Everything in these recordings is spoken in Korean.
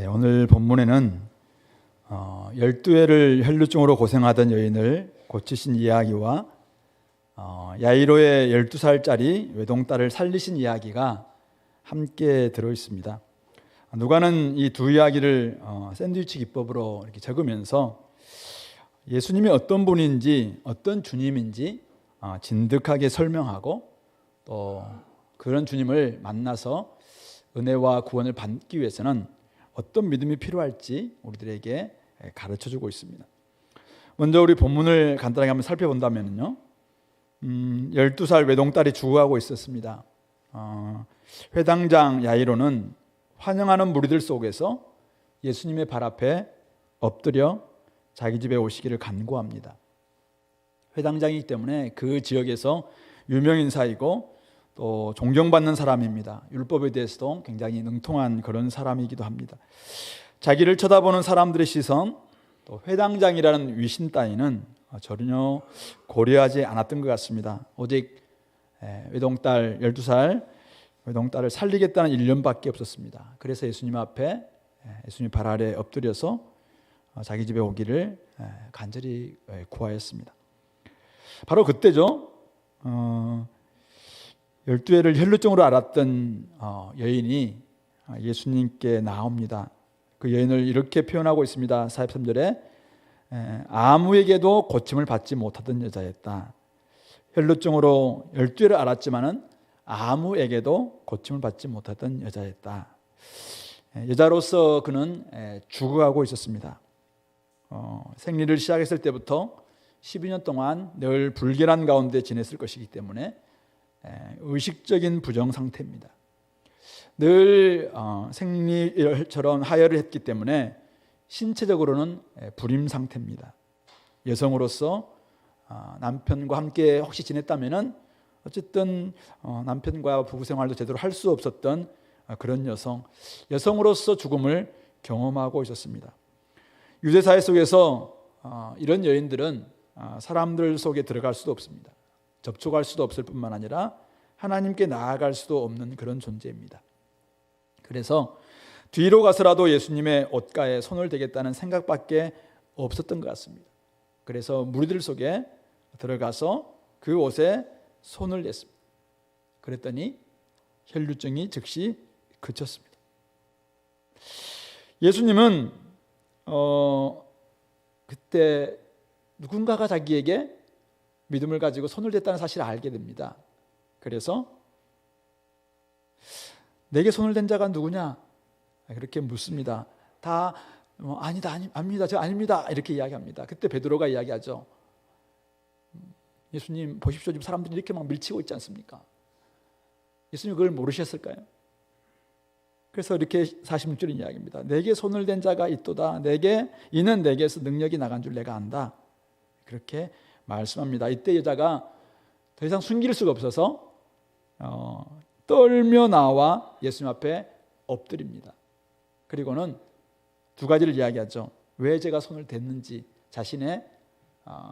오늘 본문에는 12회를 혈루증으로 고생하던 여인을 고치신 이야기와 야이로의 12살짜리 외동딸을 살리신 이야기가 함께 들어있습니다. 누가는 이 두 이야기를 샌드위치 기법으로 이렇게 적으면서 예수님이 어떤 분인지, 어떤 주님인지 진득하게 설명하고 또 그런 주님을 만나서 은혜와 구원을 받기 위해서는 어떤 믿음이 필요할지 우리들에게 가르쳐주고 있습니다. 먼저 우리 본문을 간단하게 한번 살펴본다면요, 12살 외동딸이 죽어가고 있었습니다. 회당장 야이로는 환영하는 무리들 속에서 예수님의 발 앞에 엎드려 자기 집에 오시기를 간구합니다. 회당장이기 때문에 그 지역에서 유명인사이고 또 존경받는 사람입니다. 율법에 대해서도 굉장히 능통한 그런 사람이기도 합니다. 자기를 쳐다보는 사람들의 시선, 또 회당장이라는 위신 따위는 전혀 고려하지 않았던 것 같습니다. 오직 외동딸 12살 외동딸을 살리겠다는 일념밖에 없었습니다. 그래서 예수님 앞에, 예수님 발 아래 엎드려서 자기 집에 오기를 간절히 구하였습니다. 바로 그때죠. 12회를 혈루증으로 앓았던 여인이 예수님께 나옵니다. 그 여인을 이렇게 표현하고 있습니다. 43절에 아무에게도 고침을 받지 못하던 여자였다. 혈루증으로 12회를 앓았지만은 아무에게도 고침을 받지 못하던 여자였다. 여자로서 그는 죽어가고 있었습니다. 생리를 시작했을 때부터 12년 동안 늘 불결한 가운데 지냈을 것이기 때문에 의식적인 부정 상태입니다. 늘 생리처럼 하혈을 했기 때문에 신체적으로는 불임 상태입니다. 여성으로서 남편과 함께 혹시 지냈다면은 어쨌든 남편과 부부 생활도 제대로 할 수 없었던 그런 여성으로서 죽음을 경험하고 있었습니다. 유대사회 속에서 이런 여인들은 사람들 속에 들어갈 수도 없습니다. 접촉할 수도 없을 뿐만 아니라 하나님께 나아갈 수도 없는 그런 존재입니다. 그래서 뒤로 가서라도 예수님의 옷가에 손을 대겠다는 생각밖에 없었던 것 같습니다. 그래서 무리들 속에 들어가서 그 옷에 손을 댔습니다. 그랬더니 혈루증이 즉시 그쳤습니다. 예수님은 그때 누군가가 자기에게 믿음을 가지고 손을 댔다는 사실을 알게 됩니다. 그래서 내게 손을 댄 자가 누구냐? 그렇게 묻습니다. 다 아니다, 아닙니다, 저 아닙니다 이렇게 이야기합니다. 그때 베드로가 이야기하죠. 예수님 보십시오, 지금 사람들이 이렇게 막 밀치고 있지 않습니까? 예수님 그걸 모르셨을까요? 그래서 이렇게 46절인 이야기입니다. 내게 손을 댄 자가 있도다. 이는 내게서 능력이 나간 줄 내가 안다. 그렇게 말씀합니다. 이때 여자가 더 이상 숨길 수가 없어서 떨며 나와 예수님 앞에 엎드립니다. 그리고는 두 가지를 이야기하죠. 왜 제가 손을 댔는지 자신의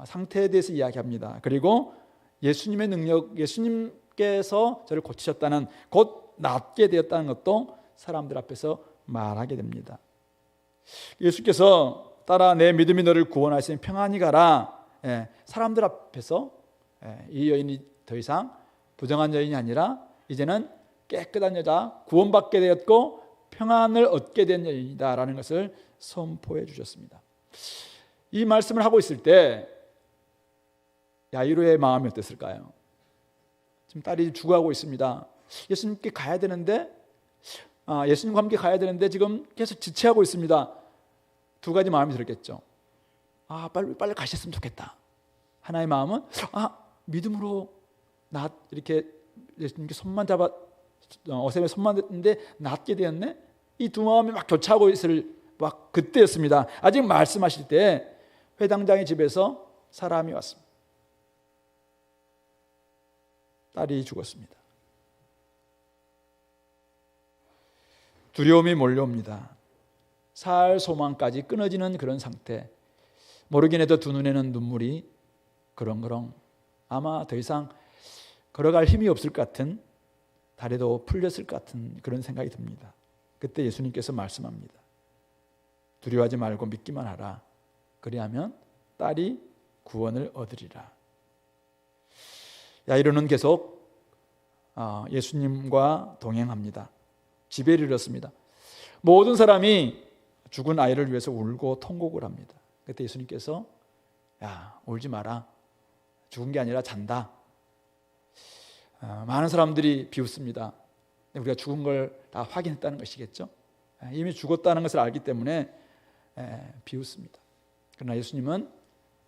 상태에 대해서 이야기합니다. 그리고 예수님의 능력, 예수님께서 저를 고치셨다는, 곧 낫게 되었다는 것도 사람들 앞에서 말하게 됩니다. 예수께서 따라 내 믿음이 너를 구원하시니 평안히 가라. 사람들 앞에서 이 여인이 더 이상 부정한 여인이 아니라 이제는 깨끗한 여자, 구원받게 되었고 평안을 얻게 된 여인이다라는 것을 선포해 주셨습니다. 이 말씀을 하고 있을 때 야이로의 마음이 어땠을까요? 지금 딸이 죽어가고 있습니다. 예수님께 가야 되는데, 예수님과 함께 가야 되는데 지금 계속 지체하고 있습니다. 두 가지 마음이 들었겠죠. 빨리 가셨으면 좋겠다. 하나의 마음은 믿음으로 나 이렇게 예수님께 손만 잡아 어셈에 손만 댔는데 낫게 되었네. 이 두 마음이 막 교차하고 있을 막 그때였습니다. 아직 말씀하실 때 회당장의 집에서 사람이 왔습니다. 딸이 죽었습니다. 두려움이 몰려옵니다. 살 소망까지 끊어지는 그런 상태. 모르긴 해도 두 눈에는 눈물이 그렁그렁, 아마 더 이상 걸어갈 힘이 없을 것 같은, 다리도 풀렸을 것 같은 그런 생각이 듭니다. 그때 예수님께서 말씀합니다. 두려워하지 말고 믿기만 하라. 그리하면 딸이 구원을 얻으리라. 야이로는 계속 예수님과 동행합니다. 집에 이르렀습니다. 모든 사람이 죽은 아이를 위해서 울고 통곡을 합니다. 그때 예수님께서 야, 울지 마라. 죽은 게 아니라 잔다. 많은 사람들이 비웃습니다. 우리가 죽은 걸 다 확인했다는 것이겠죠. 이미 죽었다는 것을 알기 때문에 비웃습니다. 그러나 예수님은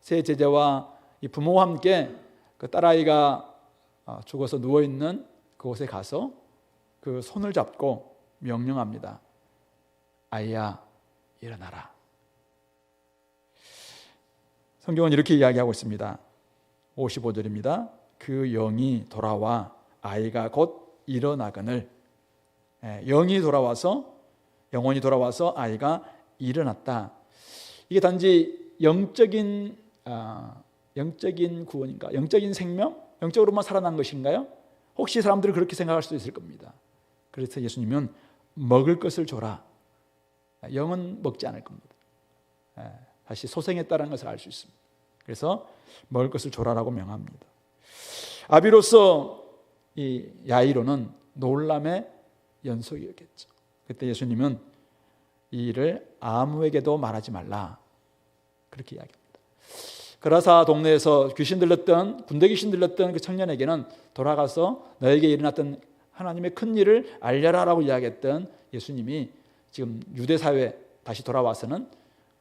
세 제자와 이 부모와 함께 그 딸아이가 죽어서 누워있는 그곳에 가서 그 손을 잡고 명령합니다. 아이야, 일어나라. 성경은 이렇게 이야기하고 있습니다. 55절입니다. 그 영이 돌아와 아이가 곧 일어나거늘. 영이 돌아와서, 영혼이 돌아와서 아이가 일어났다. 이게 단지 영적인 구원인가? 영적인 생명? 영적으로만 살아난 것인가요? 혹시 사람들은 그렇게 생각할 수도 있을 겁니다. 그래서 예수님은 먹을 것을 줘라. 영은 먹지 않을 겁니다. 다시 소생했다는 것을 알 수 있습니다. 그래서 먹을 것을 줘라라고 명합니다. 아비로서 이 야이로는 놀람의 연속이었겠죠. 그때 예수님은 이 일을 아무에게도 말하지 말라 그렇게 이야기합니다. 그라사 동네에서 귀신 들렸던, 군대 귀신 들렸던 그 청년에게는 돌아가서 너에게 일어났던 하나님의 큰 일을 알려라라고 이야기했던 예수님이 지금 유대 사회에 다시 돌아와서는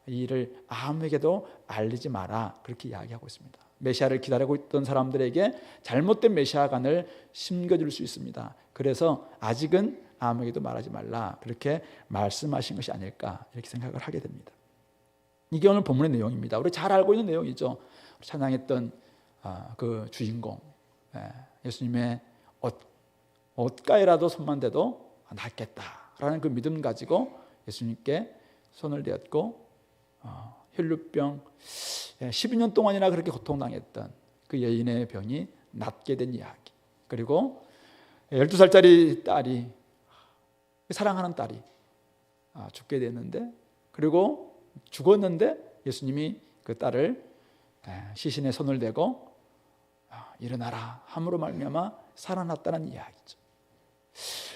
이 일을 아무에게도 알리지 마라 그렇게 이야기하고 있습니다. 메시아를 기다리고 있던 사람들에게 잘못된 메시아관을 심겨줄 수 있습니다. 그래서 아직은 아무에게도 말하지 말라 그렇게 말씀하신 것이 아닐까 이렇게 생각을 하게 됩니다. 이게 오늘 본문의 내용입니다. 우리 잘 알고 있는 내용이죠. 찬양했던 그 주인공, 예수님의 옷가에라도 손만 대도 낫겠다라는 그 믿음 가지고 예수님께 손을 대었고 혈루병 12년 동안이나 그렇게 고통당했던 그 여인의 병이 낫게 된 이야기. 그리고 12살짜리 딸이, 사랑하는 딸이 죽게 됐는데, 그리고 죽었는데 예수님이 그 딸을 시신에 손을 대고 일어나라 함으로 말미암아 살아났다는 이야기죠.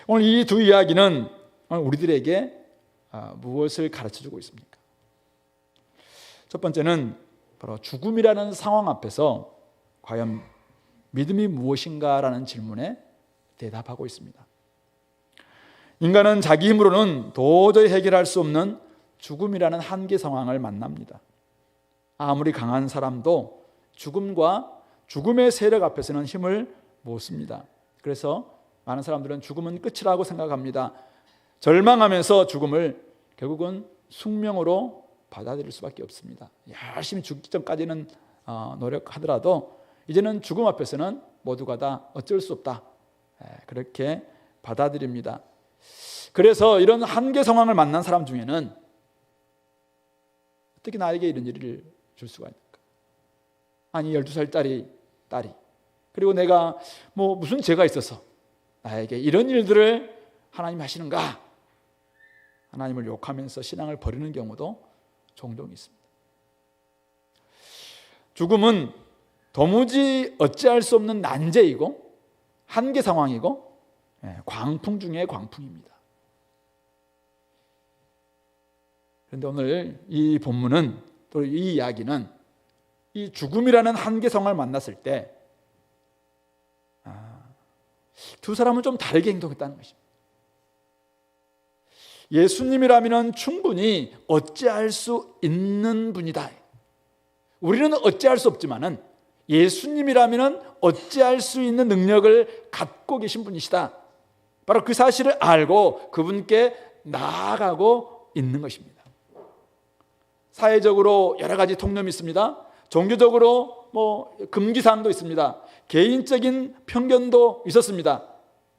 오늘 이 두 이야기는 우리들에게 무엇을 가르쳐주고 있습니까? 첫 번째는 바로 죽음이라는 상황 앞에서 과연 믿음이 무엇인가라는 질문에 대답하고 있습니다. 인간은 자기 힘으로는 도저히 해결할 수 없는 죽음이라는 한계 상황을 만납니다. 아무리 강한 사람도 죽음과 죽음의 세력 앞에서는 힘을 못 씁니다. 그래서 많은 사람들은 죽음은 끝이라고 생각합니다. 절망하면서 죽음을 결국은 숙명으로 받아들일 수밖에 없습니다. 열심히 죽기 전까지는 노력하더라도 이제는 죽음 앞에서는 모두가 다 어쩔 수 없다 그렇게 받아들입니다. 그래서 이런 한계 상황을 만난 사람 중에는 어떻게 나에게 이런 일을 줄 수가 있을까? 아니 12살짜리 딸이, 그리고 내가 뭐 무슨 죄가 있어서 나에게 이런 일들을 하나님 하시는가? 하나님을 욕하면서 신앙을 버리는 경우도 종종 있습니다. 죽음은 도무지 어찌할 수 없는 난제이고 한계 상황이고 광풍 중에 광풍입니다. 그런데 오늘 이 본문은, 또 이 이야기는 이 죽음이라는 한계 상황을 만났을 때 두 사람은 좀 다르게 행동했다는 것입니다. 예수님이라면 충분히 어찌할 수 있는 분이다. 우리는 어찌할 수 없지만은 예수님이라면 어찌할 수 있는 능력을 갖고 계신 분이시다. 바로 그 사실을 알고 그분께 나아가고 있는 것입니다. 사회적으로 여러 가지 통념이 있습니다. 종교적으로 금기사항도 있습니다. 개인적인 편견도 있었습니다.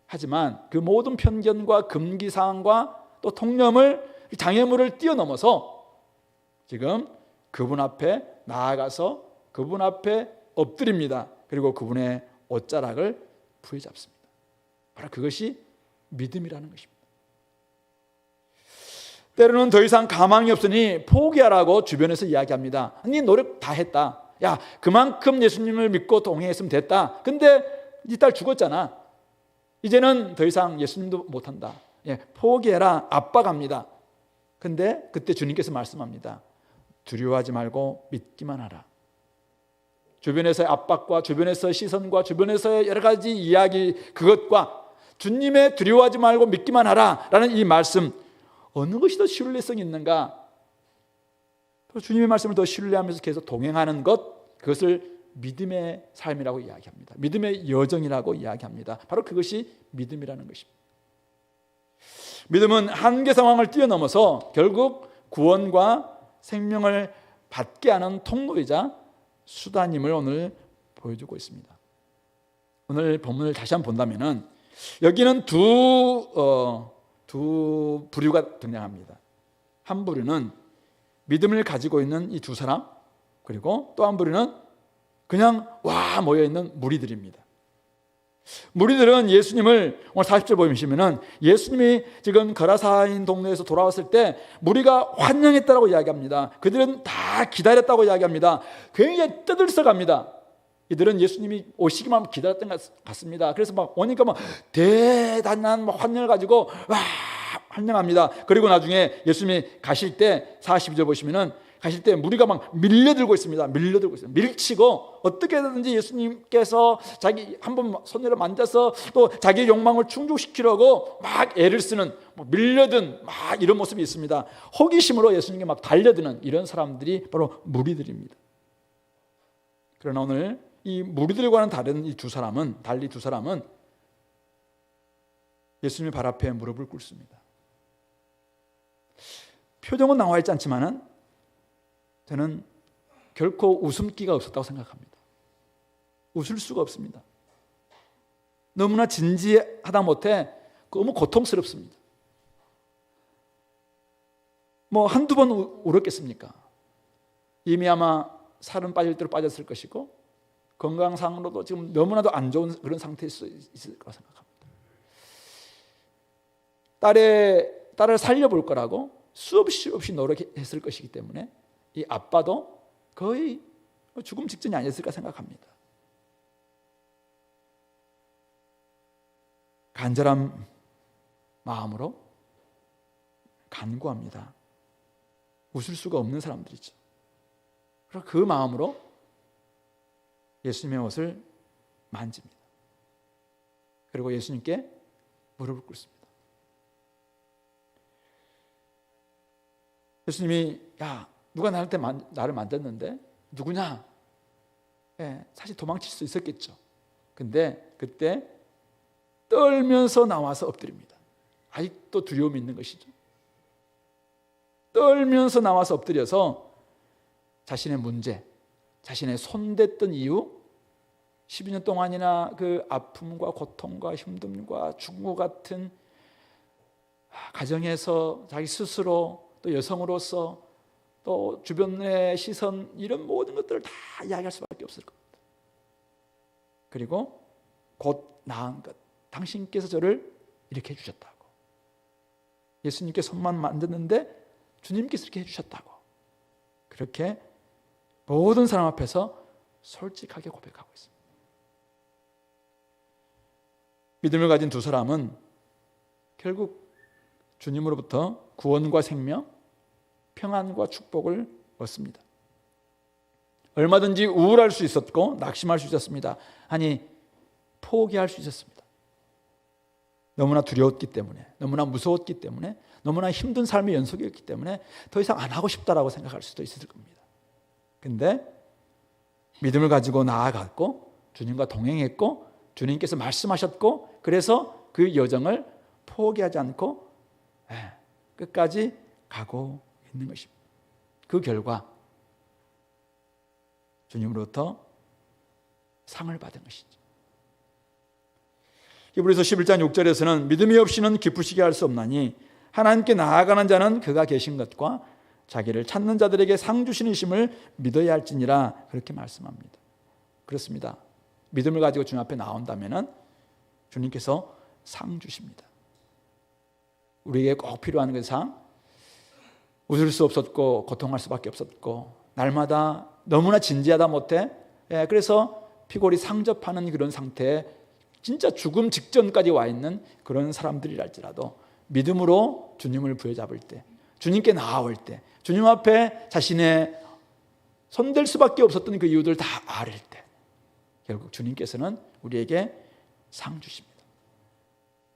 하지만 그 모든 편견과 금기사항과 또 통념을, 장애물을 뛰어넘어서 지금 그분 앞에 나아가서 그분 앞에 엎드립니다. 그리고 그분의 옷자락을 부여잡습니다. 바로 그것이 믿음이라는 것입니다. 때로는 더 이상 가망이 없으니 포기하라고 주변에서 이야기합니다. 네 노력 다 했다. 야, 그만큼 예수님을 믿고 동행했으면 됐다. 근데 네 딸 죽었잖아. 이제는 더 이상 예수님도 못한다. 예, 포기해라. 압박합니다. 근데 그때 주님께서 말씀합니다. 두려워하지 말고 믿기만 하라. 주변에서의 압박과 주변에서의 시선과 주변에서의 여러 가지 이야기, 그것과 주님의 두려워하지 말고 믿기만 하라 라는 이 말씀, 어느 것이 더 신뢰성이 있는가? 주님의 말씀을 더 신뢰하면서 계속 동행하는 것, 그것을 믿음의 삶이라고 이야기합니다. 믿음의 여정이라고 이야기합니다. 바로 그것이 믿음이라는 것입니다. 믿음은 한계 상황을 뛰어넘어서 결국 구원과 생명을 받게 하는 통로이자 수단임을 오늘 보여주고 있습니다. 오늘 본문을 다시 한번 본다면은 여기는 두 부류가 등장합니다. 한 부류는 믿음을 가지고 있는 이 두 사람, 그리고 또 한 부류는 그냥 와 모여 있는 무리들입니다. 무리들은 예수님을 오늘 40절 보시면은 예수님이 지금 거라사인 동네에서 돌아왔을 때 무리가 환영했다고 이야기합니다. 그들은 다 기다렸다고 이야기합니다. 굉장히 떠들썩합니다. 이들은 예수님이 오시기만 기다렸던 것 같습니다. 그래서 막 오니까 막 대단한 환영을 가지고 와 환영합니다. 그리고 나중에 예수님이 가실 때 42절 보시면은 가실 때 무리가 막 밀려들고 있습니다. 밀려들고 있어요. 밀치고 어떻게든지 예수님께서 자기 한번 손으로 만져서 또 자기의 욕망을 충족시키려고 막 애를 쓰는, 밀려든 막 이런 모습이 있습니다. 호기심으로 예수님께 막 달려드는 이런 사람들이 바로 무리들입니다. 그러나 오늘 이 무리들과는 다른 이 두 사람은, 달리 두 사람은 예수님의 발 앞에 무릎을 꿇습니다. 표정은 나와 있지 않지만은 저는 결코 웃음기가 없었다고 생각합니다. 웃을 수가 없습니다. 너무나 진지하다 못해 너무 고통스럽습니다. 뭐 한두 번 울었겠습니까? 이미 아마 살은 빠질 대로 빠졌을 것이고 건강상으로도 지금 너무나도 안 좋은 그런 상태일 수 있을 거라 생각합니다. 딸을 살려볼 거라고 수없이 노력했을 것이기 때문에 이 아빠도 거의 죽음 직전이 아니었을까 생각합니다. 간절한 마음으로 간구합니다. 웃을 수가 없는 사람들이죠. 그래서 그 마음으로 예수님의 옷을 만집니다. 그리고 예수님께 무릎을 꿇습니다. 예수님이 야 누가 나를 만졌는데 누구냐? 사실 도망칠 수 있었겠죠. 근데 그때 떨면서 나와서 엎드립니다. 아직도 두려움이 있는 것이죠. 떨면서 나와서 엎드려서 자신의 문제, 자신의 손댔던 이유, 12년 동안이나 그 아픔과 고통과 힘듦과 죽음과 같은 가정에서 자기 스스로 또 여성으로서 또 주변의 시선, 이런 모든 것들을 다 이야기할 수밖에 없을 겁니다. 그리고 곧 나은 것, 당신께서 저를 이렇게 해주셨다고, 예수님께 손만 만졌는데 주님께서 이렇게 해주셨다고, 그렇게 모든 사람 앞에서 솔직하게 고백하고 있습니다. 믿음을 가진 두 사람은 결국 주님으로부터 구원과 생명, 평안과 축복을 얻습니다. 얼마든지 우울할 수 있었고 낙심할 수 있었습니다. 아니 포기할 수 있었습니다. 너무나 두려웠기 때문에, 너무나 무서웠기 때문에, 너무나 힘든 삶의 연속이었기 때문에 더 이상 안 하고 싶다라고 생각할 수도 있을 겁니다. 근데 믿음을 가지고 나아갔고 주님과 동행했고 주님께서 말씀하셨고, 그래서 그 여정을 포기하지 않고 끝까지 가고 있는 것입니다. 그 결과 주님으로부터 상을 받은 것이죠. 히브리서 11장 6절에서는 믿음이 없이는 기쁘시게 할 수 없나니 하나님께 나아가는 자는 그가 계신 것과 자기를 찾는 자들에게 상 주시는 심을 믿어야 할지니라, 그렇게 말씀합니다. 그렇습니다. 믿음을 가지고 주님 앞에 나온다면 주님께서 상 주십니다. 우리에게 꼭 필요한 그 상, 웃을 수 없었고 고통할 수밖에 없었고 날마다 너무나 진지하다 못해 그래서 피골이 상접하는 그런 상태에 진짜 죽음 직전까지 와 있는 그런 사람들이랄지라도 믿음으로 주님을 부여잡을 때, 주님께 나아올 때, 주님 앞에 자신의 손댈 수밖에 없었던 그 이유들 다 아릴 때 결국 주님께서는 우리에게 상 주십니다.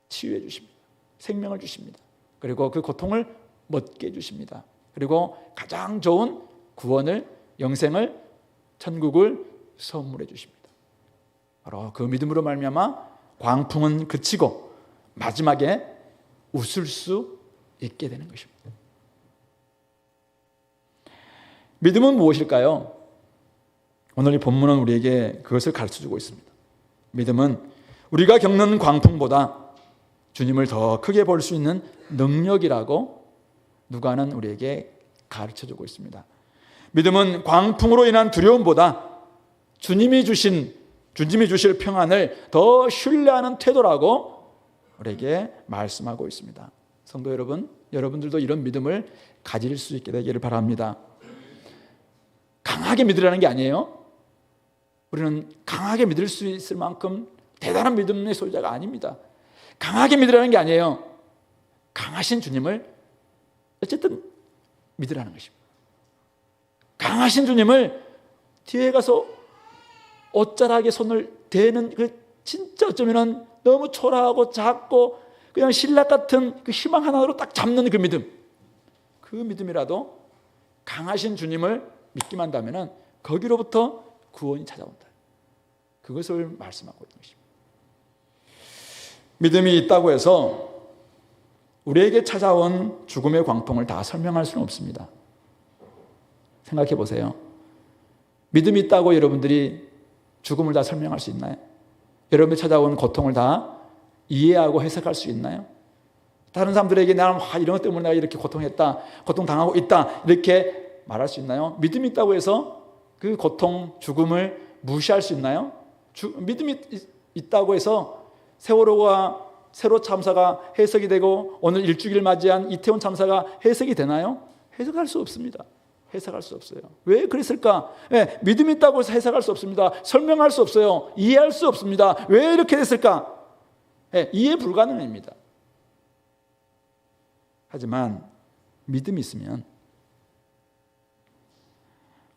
치유해 주십니다. 생명을 주십니다. 그리고 그 고통을 멎게 해주십니다. 그리고 가장 좋은 구원을, 영생을, 천국을 선물해 주십니다. 바로 그 믿음으로 말미암아 광풍은 그치고 마지막에 웃을 수 있게 되는 것입니다. 믿음은 무엇일까요? 오늘 이 본문은 우리에게 그것을 가르쳐주고 있습니다. 믿음은 우리가 겪는 광풍보다 주님을 더 크게 볼 수 있는 능력이라고 누가는 우리에게 가르쳐주고 있습니다. 믿음은 광풍으로 인한 두려움보다 주님이 주실 평안을 더 신뢰하는 태도라고 우리에게 말씀하고 있습니다. 성도 여러분, 여러분들도 이런 믿음을 가질 수 있게 되기를 바랍니다. 강하게 믿으라는 게 아니에요. 우리는 강하게 믿을 수 있을 만큼 대단한 믿음의 소유자가 아닙니다. 강하게 믿으라는 게 아니에요. 강하신 주님을 어쨌든 믿으라는 것입니다. 강하신 주님을 뒤에 가서 옷자락에 손을 대는 그 진짜 어쩌면 너무 초라하고 작고 그냥 신락 같은 그 희망 하나로 딱 잡는 그 믿음, 그 믿음이라도 강하신 주님을 믿기만 한다면 거기로부터 구원이 찾아온다. 그것을 말씀하고 있는 것입니다. 믿음이 있다고 해서 우리에게 찾아온 죽음의 광풍을 다 설명할 수는 없습니다. 생각해 보세요. 믿음이 있다고 여러분들이 죽음을 다 설명할 수 있나요? 여러분이 찾아온 고통을 다 이해하고 해석할 수 있나요? 다른 사람들에게 나는 이런 것 때문에 내가 이렇게 고통했다, 고통당하고 있다 이렇게 말할 수 있나요? 믿음이 있다고 해서 그 고통, 죽음을 무시할 수 있나요? 믿음이 있다고 해서 세월호가 세로 참사가 해석이 되고 오늘 일주기를 맞이한 이태원 참사가 해석이 되나요? 해석할 수 없습니다. 해석할 수 없어요. 왜 그랬을까? 믿음이 있다고 해서 해석할 수 없습니다. 설명할 수 없어요. 이해할 수 없습니다. 왜 이렇게 됐을까? 이해 불가능합니다. 하지만 믿음이 있으면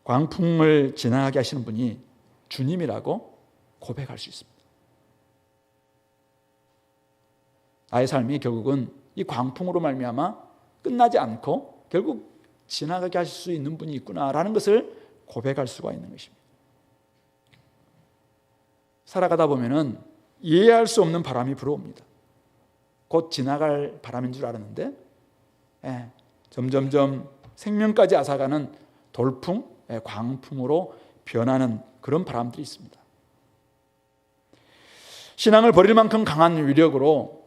광풍을 지나가게 하시는 분이 주님이라고 고백할 수 있습니다. 나의 삶이 결국은 이 광풍으로 말미암아 끝나지 않고 결국 지나가게 하실 수 있는 분이 있구나라는 것을 고백할 수가 있는 것입니다. 살아가다 보면은 이해할 수 없는 바람이 불어옵니다. 곧 지나갈 바람인 줄 알았는데 점점점 생명까지 앗아가는 돌풍, 광풍으로 변하는 그런 바람들이 있습니다. 신앙을 버릴 만큼 강한 위력으로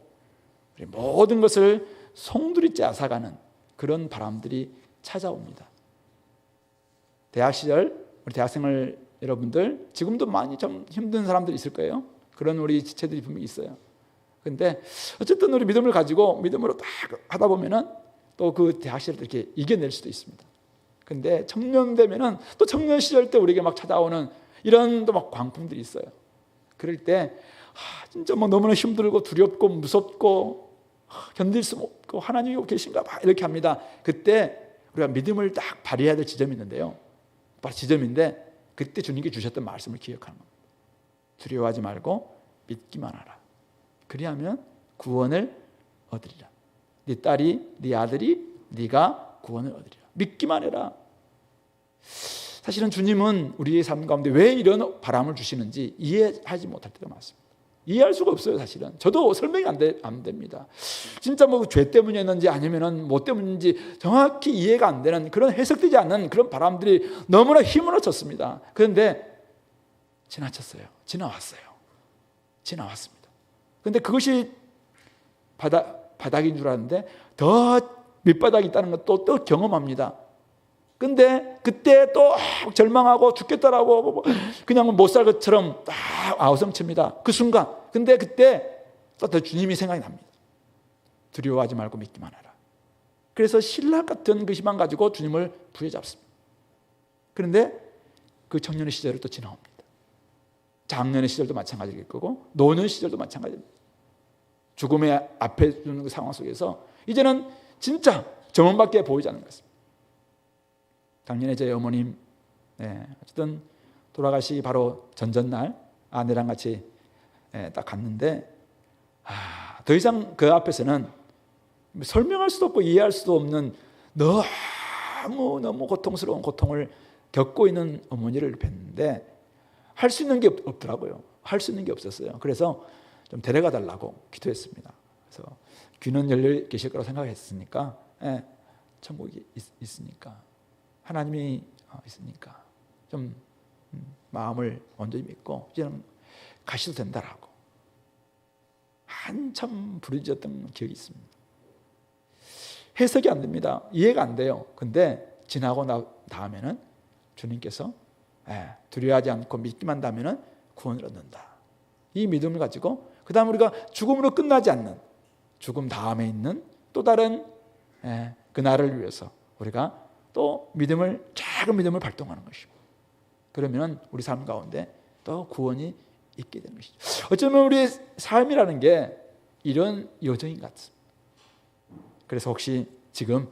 모든 것을 송두리째 앗아가는 그런 바람들이 찾아옵니다. 대학 시절 우리 대학생을 여러분들 지금도 많이 좀 힘든 사람들이 있을 거예요. 그런 우리 지체들이 분명히 있어요. 근데 어쨌든 우리 믿음을 가지고 믿음으로 딱 하다 보면은 또 그 대학 시절 때 이렇게 이겨낼 수도 있습니다. 근데 청년 되면은 또 청년 시절 때 우리에게 막 찾아오는 이런 또 막 광풍들이 있어요. 그럴 때 진짜 뭐 너무나 힘들고 두렵고 무섭고 견딜 수 없고 하나님이 계신가 봐 이렇게 합니다. 그때 우리가 믿음을 딱 발휘해야 될 지점이 있는데요. 바로 지점인데 그때 주님께 주셨던 말씀을 기억하는 겁니다. 두려워하지 말고 믿기만 하라. 그리하면 구원을 얻으리라. 네 딸이, 네 아들이 네가 구원을 얻으리라. 믿기만 해라. 사실은 주님은 우리의 삶 가운데 왜 이런 바람을 주시는지 이해하지 못할 때가 많습니다. 이해할 수가 없어요. 사실은 저도 설명이 안 됩니다. 진짜 뭐 죄 때문이었는지 아니면은 뭐 때문인지 정확히 이해가 안 되는 그런 해석되지 않는 그런 바람들이 너무나 휘몰아쳤습니다. 그런데 지나쳤어요. 지나왔습니다. 그런데 그것이 바닥인 줄 알았는데 더 밑바닥이 있다는 것도 또 경험합니다. 근데 그때 또 절망하고 죽겠다라고 그냥 못 살 것처럼 딱 아우성칩니다. 그 순간. 근데 그때 또 주님이 생각이 납니다. 두려워하지 말고 믿기만 하라. 그래서 신랑 같은 그 희망 가지고 주님을 부여잡습니다. 그런데 그 청년의 시절을 또 지나옵니다. 장년의 시절도 마찬가지일 거고 노년 시절도 마찬가지입니다. 죽음의 앞에 있는 그 상황 속에서 이제는 진짜 정원밖에 보이지 않는 것입니다. 작년에 저희 어머님 어쨌든 돌아가시기 바로 전전날 아내랑 같이 딱 갔는데 더 이상 그 앞에서는 설명할 수도 없고 이해할 수도 없는 너무 고통스러운 고통을 겪고 있는 어머니를 뵀는데 할 수 있는 게 없더라고요. 할 수 있는 게 없었어요. 그래서 좀 데려가 달라고 기도했습니다. 그래서 귀는 열려 계실 거라고 생각했으니까 천국이 있으니까 하나님이 있으니까 좀 마음을 온전히 믿고 이제는 가셔도 된다라고 한참 부르짖었던 기억이 있습니다. 해석이 안 됩니다. 이해가 안 돼요. 근데 지나고 나 다음에는 주님께서 두려워하지 않고 믿기만 한다면 구원을 얻는다. 이 믿음을 가지고 그 다음 우리가 죽음으로 끝나지 않는 죽음 다음에 있는 또 다른 그 날을 위해서 우리가 또 작은 믿음을 발동하는 것이고 그러면 우리 삶 가운데 또 구원이 있게 되는 것이죠. 어쩌면 우리의 삶이라는 게 이런 여정인 것 같습니다. 그래서 혹시 지금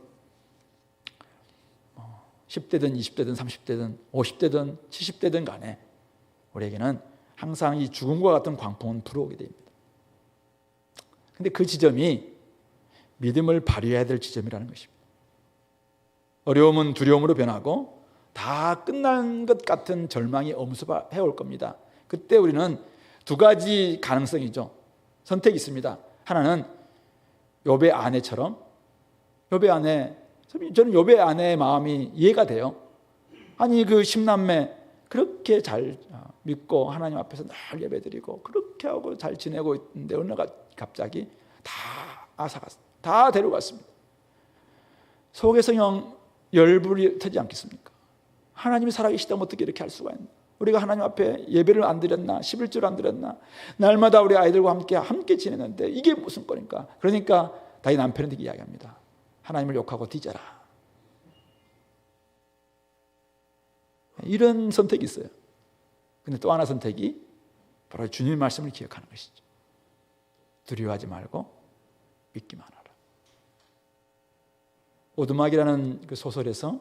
10대든 20대든 30대든 50대든 70대든 간에 우리에게는 항상 이 죽음과 같은 광풍은 불어오게 됩니다. 근데 그 지점이 믿음을 발휘해야 될 지점이라는 것입니다. 어려움은 두려움으로 변하고 다 끝난 것 같은 절망이 엄습해 올 겁니다. 그때 우리는 두 가지 가능성이죠. 선택이 있습니다. 하나는 욥의 아내처럼 저는 욥의 아내의 마음이 이해가 돼요. 아니 그 10남매 그렇게 잘 믿고 하나님 앞에서 늘 예배드리고 그렇게 하고 잘 지내고 있는데 어느 날 갑자기 다 앗아갔습니다. 다 데려갔습니다. 속에서 열불이 터지지 않겠습니까? 하나님이 살아계시다면 어떻게 이렇게 할 수가 있나? 우리가 하나님 앞에 예배를 안 드렸나? 11조를 안 드렸나? 날마다 우리 아이들과 함께 지내는데 이게 무슨 거니까? 그러니까 다윗 남편한테 이야기합니다. 하나님을 욕하고 뒤져라. 이런 선택이 있어요. 근데 또 하나 선택이 바로 주님의 말씀을 기억하는 것이죠. 두려워하지 말고 믿기만 하라. 오두막이라는 그 소설에서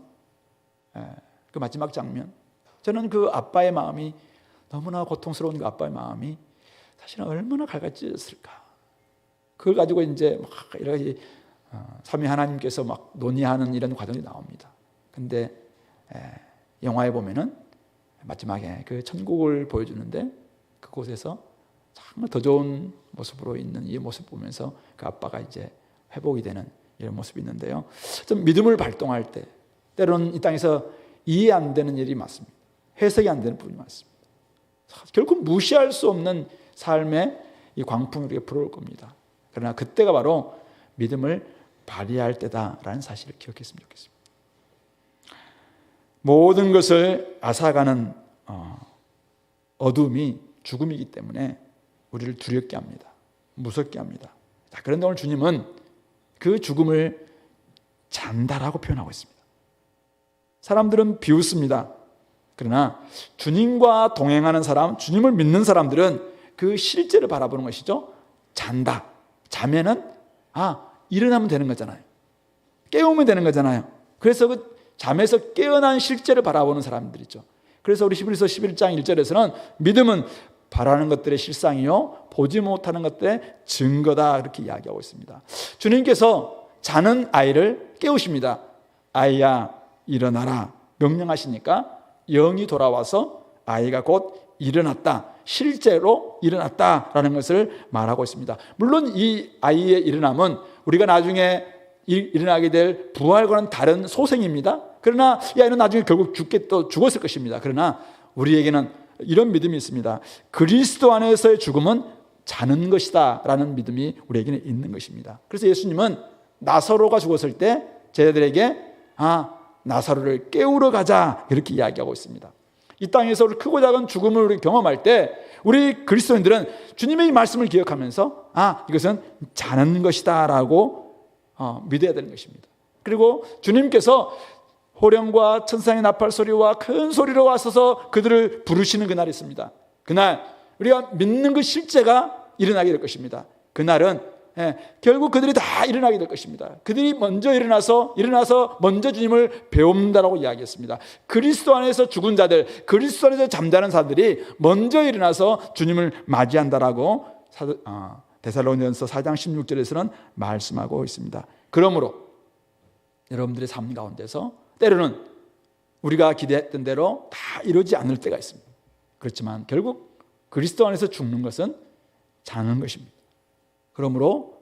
그 마지막 장면, 저는 그 아빠의 마음이 너무나 고통스러운 그 아빠의 마음이 사실은 얼마나 갈가졌을까. 그걸 가지고 이제 막 여러 가지 삼위 하나님께서 막 논의하는 이런 과정이 나옵니다. 근데 영화에 보면은 마지막에 그 천국을 보여주는데 그곳에서 정말 더 좋은 모습으로 있는 이 모습 보면서 그 아빠가 이제 회복이 되는 이런 모습이 있는데요. 좀 믿음을 발동할 때 때로는 이 땅에서 이해 안 되는 일이 많습니다. 해석이 안 되는 부분이 많습니다. 결국 무시할 수 없는 삶의 이 광풍이 우리에게 불어올 겁니다. 그러나 그때가 바로 믿음을 발휘할 때다라는 사실을 기억했으면 좋겠습니다. 모든 것을 앗아가는 어둠이 죽음이기 때문에 우리를 두렵게 합니다. 무섭게 합니다. 자, 그런데 오늘 주님은 그 죽음을 잔다라고 표현하고 있습니다. 사람들은 비웃습니다. 그러나 주님과 동행하는 사람, 주님을 믿는 사람들은 그 실제를 바라보는 것이죠. 잔다. 자면은 일어나면 되는 거잖아요. 깨우면 되는 거잖아요. 그래서 그 잠에서 깨어난 실제를 바라보는 사람들이죠. 그래서 우리 히브리서 11장 1절에서는 믿음은 바라는 것들의 실상이요 보지 못하는 것들의 증거다 이렇게 이야기하고 있습니다. 주님께서 자는 아이를 깨우십니다. 아이야 일어나라 명령하시니까 영이 돌아와서 아이가 곧 일어났다. 실제로 일어났다라는 것을 말하고 있습니다. 물론 이 아이의 일어남은 우리가 나중에 일어나게 될 부활과는 다른 소생입니다. 그러나 이 아이는 나중에 결국 죽었을 것입니다. 그러나 우리에게는 이런 믿음이 있습니다. 그리스도 안에서의 죽음은 자는 것이다 라는 믿음이 우리에게는 있는 것입니다. 그래서 예수님은 나사로가 죽었을 때 제자들에게 나사로를 깨우러 가자 이렇게 이야기하고 있습니다. 이 땅에서 크고 작은 죽음을 우리 경험할 때 우리 그리스도인들은 주님의 이 말씀을 기억하면서 이것은 자는 것이다 라고 믿어야 되는 것입니다. 그리고 주님께서 호령과 천상의 나팔 소리와 큰 소리로 와서서 그들을 부르시는 그날이 있습니다. 그날 우리가 믿는 그 실제가 일어나게 될 것입니다. 그날은 결국 그들이 다 일어나게 될 것입니다. 그들이 먼저 일어나서 먼저 주님을 배운다라고 이야기했습니다. 그리스도 안에서 죽은 자들, 그리스도 안에서 잠자는 자들이 먼저 일어나서 주님을 맞이한다라고 데살로니가서 4장 16절에서는 말씀하고 있습니다. 그러므로 여러분들의 삶 가운데서 때로는 우리가 기대했던 대로 다 이루지 않을 때가 있습니다. 그렇지만 결국 그리스도 안에서 죽는 것은 자는 것입니다. 그러므로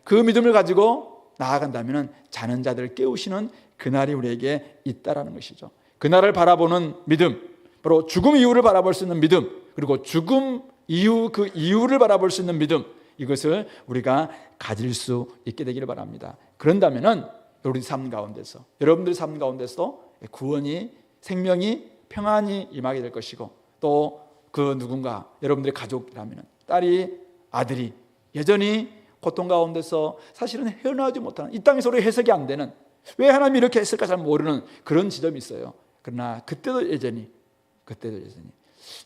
그 믿음을 가지고 나아간다면 자는 자들을 깨우시는 그날이 우리에게 있다라는 것이죠. 그날을 바라보는 믿음, 바로 죽음 이후를 바라볼 수 있는 믿음, 그리고 죽음 이후 그 이후를 바라볼 수 있는 믿음, 이것을 우리가 가질 수 있게 되기를 바랍니다. 그런다면은 우리 삶 가운데서, 여러분들의 삶 가운데서 구원이, 생명이, 평안이 임하게 될 것이고, 또 그 누군가 여러분들의 가족이라면 딸이, 아들이 여전히 고통 가운데서 사실은 헤어나오지 못하는, 이 땅에서 우리 해석이 안 되는, 왜 하나님이 이렇게 했을까 잘 모르는 그런 지점이 있어요. 그러나 그때도 여전히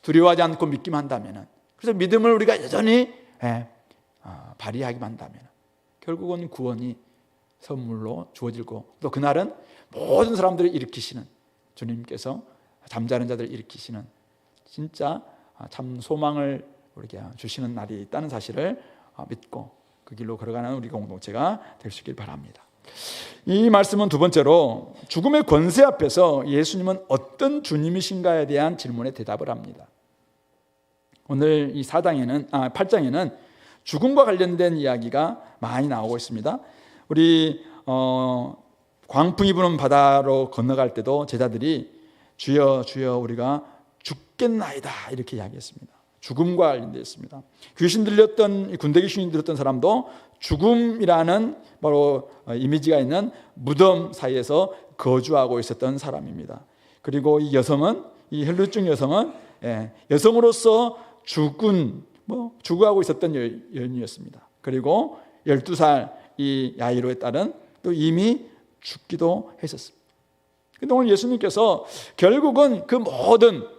두려워하지 않고 믿기만 한다면, 그래서 믿음을 우리가 여전히 발휘하기만 한다면 결국은 구원이 선물로 주어지고, 또 그날은 모든 사람들을 일으키시는 주님께서 잠자는 자들을 일으키시는 진짜 참 소망을 우리에게 주시는 날이 있다는 사실을 믿고 그 길로 걸어가는 우리 공동체가 될 수 있길 바랍니다. 이 말씀은 두 번째로 죽음의 권세 앞에서 예수님은 어떤 주님이신가에 대한 질문에 대답을 합니다. 오늘 이 8장에는 죽음과 관련된 이야기가 많이 나오고 있습니다. 우리 광풍이 부는 바다로 건너갈 때도 제자들이 주여 주여 우리가 죽겠나이다 이렇게 이야기했습니다. 죽음과 관련되어 있습니다. 군대 귀신이 들렸던 사람도 죽음이라는 바로 이미지가 있는 무덤 사이에서 거주하고 있었던 사람입니다. 그리고 이 여성은, 이 혈루증 여성은 여성으로서 죽어가고 있었던 여인이었습니다. 그리고 12살 이 야이로의 딸은 또 이미 죽기도 했었습니다. 그런데 오늘 예수님께서 결국은 그 모든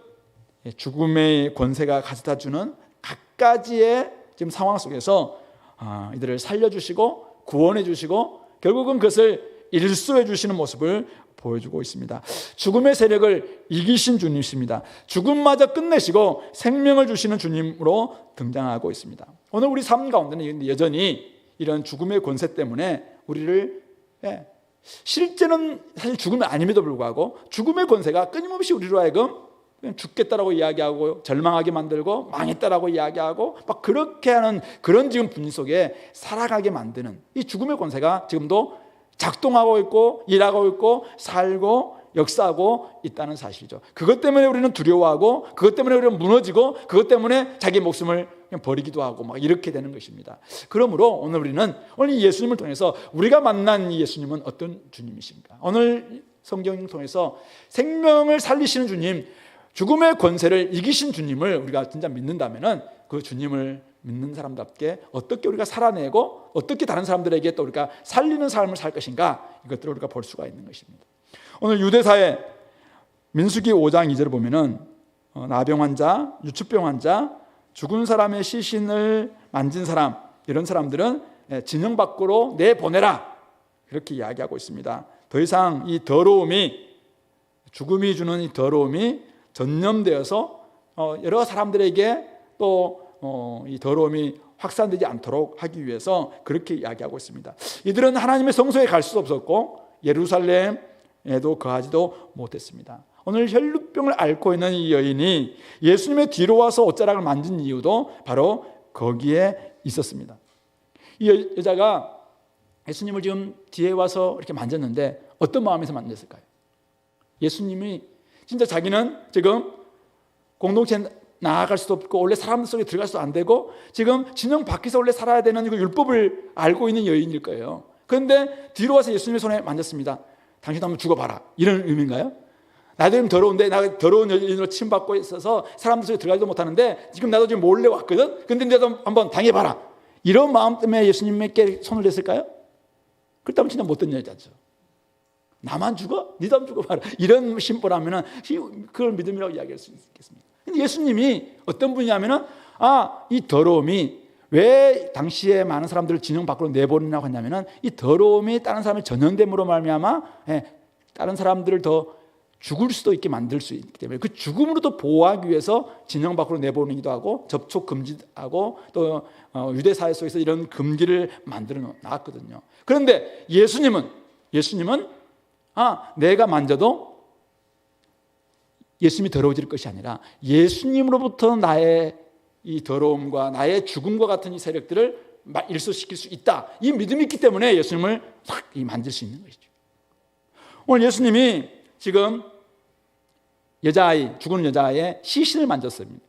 죽음의 권세가 가져다 주는 각가지의 지금 상황 속에서 이들을 살려주시고 구원해 주시고 결국은 그것을 일수해 주시는 모습을 보여주고 있습니다. 죽음의 세력을 이기신 주님이십니다. 죽음마저 끝내시고 생명을 주시는 주님으로 등장하고 있습니다. 오늘 우리 삶 가운데는 여전히 이런 죽음의 권세 때문에 우리를 실제는 사실 죽음이 아님에도 불구하고 죽음의 권세가 끊임없이 우리로 하여금 그냥 죽겠다라고 이야기하고 절망하게 만들고 망했다라고 이야기하고 막 그렇게 하는 그런 지금 분위 속에 살아가게 만드는 이 죽음의 권세가 지금도 작동하고 있고 일하고 있고 살고 역사하고 있다는 사실이죠. 그것 때문에 우리는 두려워하고 그것 때문에 우리는 무너지고 그것 때문에 자기 목숨을 그냥 버리기도 하고 막 이렇게 되는 것입니다. 그러므로 오늘 이 예수님을 통해서 우리가 만난 이 예수님은 어떤 주님이십니까? 오늘 성경을 통해서 생명을 살리시는 주님, 죽음의 권세를 이기신 주님을 우리가 진짜 믿는다면은 그 주님을 믿는 사람답게 어떻게 우리가 살아내고 어떻게 다른 사람들에게 또 우리가 살리는 삶을 살 것인가, 이것들을 우리가 볼 수가 있는 것입니다. 오늘 유대사의 민수기 5장 2절을 보면은 나병 환자, 유축병 환자, 죽은 사람의 시신을 만진 사람, 이런 사람들은 진영 밖으로 내보내라 이렇게 이야기하고 있습니다. 더 이상 이 더러움이, 죽음이 주는 이 더러움이 전염되어서 여러 사람들에게 또 이 더러움이 확산되지 않도록 하기 위해서 그렇게 이야기하고 있습니다. 이들은 하나님의 성소에 갈 수도 없었고 예루살렘에도 거하지도 못했습니다. 오늘 혈루병을 앓고 있는 이 여인이 예수님의 뒤로 와서 옷자락을 만진 이유도 바로 거기에 있었습니다. 이 여자가 예수님을 지금 뒤에 와서 이렇게 만졌는데 어떤 마음에서 만졌을까요? 예수님이 진짜 자기는 지금 공동체에 나아갈 수도 없고 원래 사람 속에 들어갈 수도 안 되고 지금 진영 밖에서 원래 살아야 되는 그 율법을 알고 있는 여인일 거예요. 그런데 뒤로 와서 예수님의 손에 만졌습니다. 당신도 한번 죽어봐라, 이런 의미인가요? 나도 지금 더러운데, 나 더러운 여인으로 침받고 있어서 사람들 속에 들어가지도 못하는데 지금 나도 지금 몰래 왔거든. 근데 나도 한번 당해봐라, 이런 마음 때문에 예수님께 손을 냈을까요? 그렇다면 진짜 못된 여자죠. 나만 죽어? 니도 안 죽어봐라. 이런 심보라면 그걸 믿음이라고 이야기할 수 있겠습니까? 근데 예수님이 어떤 분이냐면은 이 더러움이 왜 당시에 많은 사람들을 진영 밖으로 내보내냐고 했냐면은 이 더러움이 다른 사람의 전염됨으로 말미암아 다른 사람들을 더 죽을 수도 있게 만들 수 있기 때문에 그 죽음으로도 보호하기 위해서 진영 밖으로 내보내기도 하고 접촉 금지하고 또 유대 사회 속에서 이런 금기를 만들어 놨거든요. 그런데 예수님은 내가 만져도 예수님이 더러워질 것이 아니라 예수님으로부터 나의 이 더러움과 나의 죽음과 같은 이 세력들을 일소시킬 수 있다. 이 믿음이 있기 때문에 예수님을 확 만질 수 있는 것이죠. 오늘 예수님이 지금 죽은 여자아이의 시신을 만졌습니다.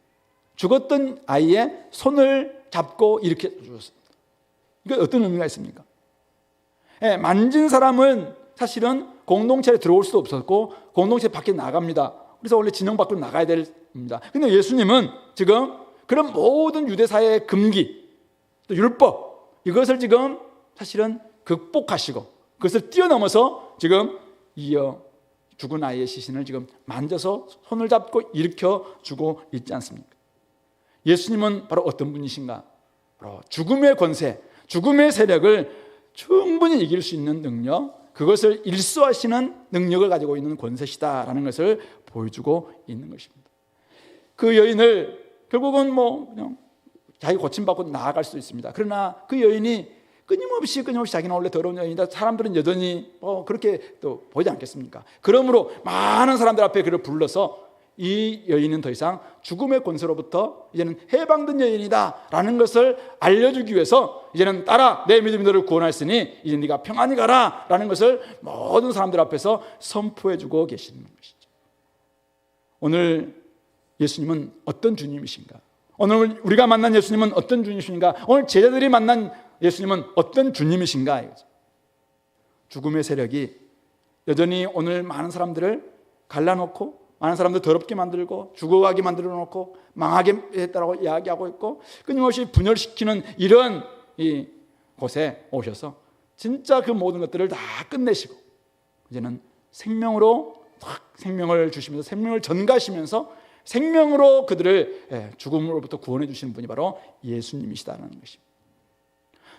죽었던 아이의 손을 잡고 이렇게 주셨습니다. 이거 어떤 의미가 있습니까? 만진 사람은 사실은 공동체에 들어올 수도 없었고 공동체 밖에 나갑니다. 그래서 원래 진영 밖으로 나가야 됩니다. 그런데 예수님은 지금 그런 모든 유대사회의 금기, 또 율법 이것을 지금 사실은 극복하시고 그것을 뛰어넘어서 지금 죽은 아이의 시신을 지금 만져서 손을 잡고 일으켜 주고 있지 않습니까? 예수님은 바로 어떤 분이신가? 바로 죽음의 권세, 죽음의 세력을 충분히 이길 수 있는 능력, 그것을 일소하시는 능력을 가지고 있는 권세시다라는 것을 보여주고 있는 것입니다. 그 여인을 결국은 그냥 자기 고침받고 나아갈 수도 있습니다. 그러나 그 여인이 끊임없이 자기는 원래 더러운 여인이다. 사람들은 여전히 그렇게 또 보지 않겠습니까? 그러므로 많은 사람들 앞에 그를 불러서 이 여인은 더 이상 죽음의 권세로부터 이제는 해방된 여인이다라는 것을 알려주기 위해서 이제는 따라 내 믿음이 너를 구원하였으니 이제 네가 평안히 가라라는 것을 모든 사람들 앞에서 선포해주고 계시는 것이죠. 오늘 예수님은 어떤 주님이신가? 오늘 우리가 만난 예수님은 어떤 주님이신가? 오늘 제자들이 만난 예수님은 어떤 주님이신가? 죽음의 세력이 여전히 오늘 많은 사람들을 갈라놓고 많은 사람들 더럽게 만들고 죽어가게 만들어 놓고 망하게 했다고 이야기하고 있고 끊임없이 분열시키는 이런 이 곳에 오셔서 진짜 그 모든 것들을 다 끝내시고 이제는 생명으로 생명을 주시면서 생명을 전가하시면서 생명으로 그들을 죽음으로부터 구원해 주시는 분이 바로 예수님이시다는 것입니다.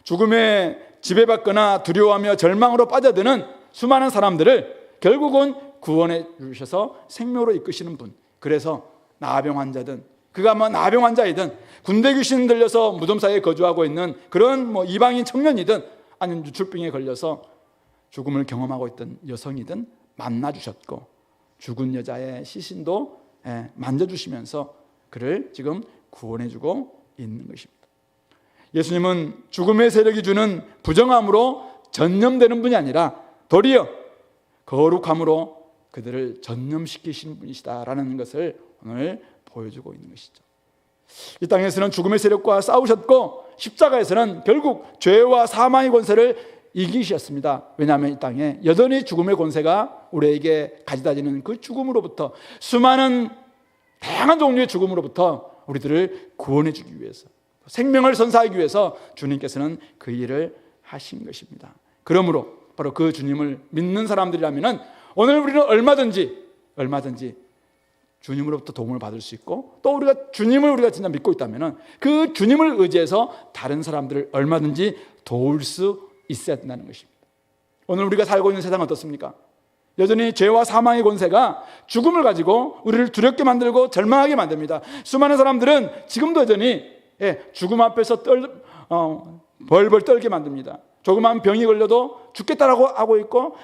죽음에 지배받거나 두려워하며 절망으로 빠져드는 수많은 사람들을 결국은 구원해 주셔서 생명으로 이끄시는 분. 그래서 나병 환자든 그가 나병 환자이든 군대 귀신 들려서 무덤 사이에 거주하고 있는 그런 이방인 청년이든 아니면 유출병에 걸려서 죽음을 경험하고 있던 여성이든 만나 주셨고 죽은 여자의 시신도 만져주시면서 그를 지금 구원해주고 있는 것입니다. 예수님은 죽음의 세력이 주는 부정함으로 전념되는 분이 아니라 도리어 거룩함으로 그들을 전념시키시는 분이시다라는 것을 오늘 보여주고 있는 것이죠. 이 땅에서는 죽음의 세력과 싸우셨고 십자가에서는 결국 죄와 사망의 권세를 이기셨습니다. 왜냐하면 이 땅에 여전히 죽음의 권세가 우리에게 가져다지는 그 죽음으로부터 수많은 다양한 종류의 죽음으로부터 우리들을 구원해 주기 위해서 생명을 선사하기 위해서 주님께서는 그 일을 하신 것입니다. 그러므로 바로 그 주님을 믿는 사람들이라면 오늘 우리는 얼마든지 주님으로부터 도움을 받을 수 있고 또 주님을 진짜 믿고 있다면 그 주님을 의지해서 다른 사람들을 얼마든지 도울 수 있어야 된다는 것입니다. 오늘 우리가 살고 있는 세상은 어떻습니까? 여전히 죄와 사망의 권세가 죽음을 가지고 우리를 두렵게 만들고 절망하게 만듭니다. 수많은 사람들은 지금도 여전히 죽음 앞에서 벌벌 떨게 만듭니다. 조그마한 병이 걸려도 죽겠다라고 하고 있고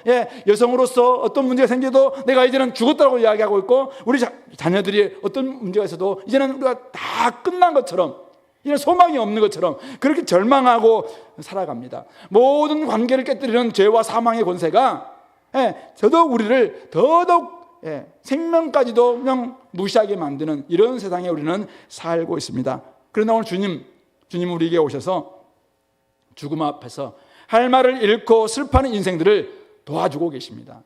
여성으로서 어떤 문제가 생겨도 내가 이제는 죽었다고 이야기하고 있고 우리 자녀들이 어떤 문제가 있어도 이제는 우리가 다 끝난 것처럼 이런 소망이 없는 것처럼 그렇게 절망하고 살아갑니다. 모든 관계를 깨뜨리는 죄와 사망의 권세가 더더욱 우리를 더더욱 생명까지도 그냥 무시하게 만드는 이런 세상에 우리는 살고 있습니다. 그러나 오늘 주님 우리에게 오셔서 죽음 앞에서 할 말을 잃고 슬퍼하는 인생들을 도와주고 계십니다.